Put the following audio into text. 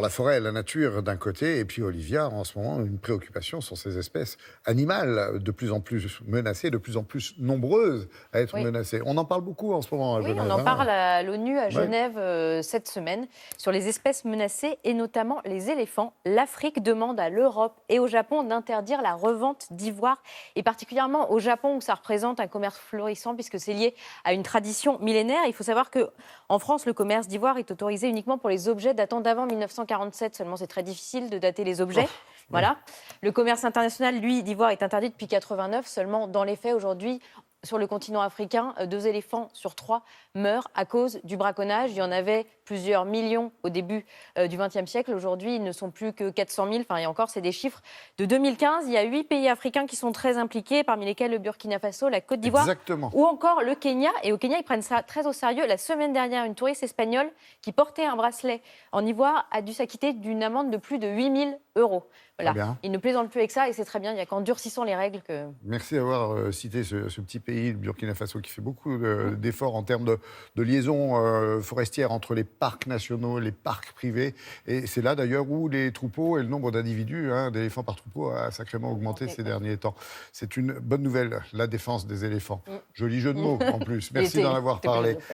La forêt, la nature d'un côté, et puis Olivia, en ce moment, une préoccupation sur ces espèces animales de plus en plus menacées, de plus en plus nombreuses à être Oui. menacées. On en parle beaucoup en ce moment à Oui, on Genève. en parle à l'ONU à Ouais. Genève cette semaine sur les espèces menacées et notamment les éléphants. L'Afrique demande à l'Europe et au Japon d'interdire la revente d'ivoire et particulièrement au Japon où ça représente un commerce florissant puisque c'est lié à une tradition millénaire. Il faut savoir que en France, le commerce d'ivoire est autorisé uniquement pour les objets datant d'avant 1947. Seulement, c'est très difficile de dater les Oh, objets. ouais. Voilà. Le commerce international, lui, d'ivoire est interdit depuis 89. Seulement, dans les faits, aujourd'hui, sur le continent africain, 2 éléphants sur 3 meurent à cause du braconnage. Il y en avait plusieurs millions au début du XXe siècle. Aujourd'hui, ils ne sont plus que 400 000. Enfin, et encore, c'est des chiffres de 2015. Il y a 8 pays africains qui sont très impliqués, parmi lesquels le Burkina Faso, la Côte d'Ivoire Exactement. ou encore le Kenya. Et au Kenya, ils prennent ça très au sérieux. La semaine dernière, une touriste espagnole qui portait un bracelet en ivoire a dû s'acquitter d'une amende de plus de 8 000 euros. Très Voilà. bien. Ils ne plaisantent plus avec ça et c'est très bien. Il n'y a qu'en durcissant les règles que... Merci d'avoir cité ce petit pays, le Burkina Faso, qui fait beaucoup d'efforts en termes de liaison forestière entre les parcs nationaux, les parcs privés. Et c'est là d'ailleurs où les troupeaux et le nombre d'individus, d'éléphants par troupeau, a sacrément augmenté ces derniers temps. C'est une bonne nouvelle, la défense des éléphants. Joli jeu de mots en plus. Merci d'en avoir C'était plaisant de parlé. le faire.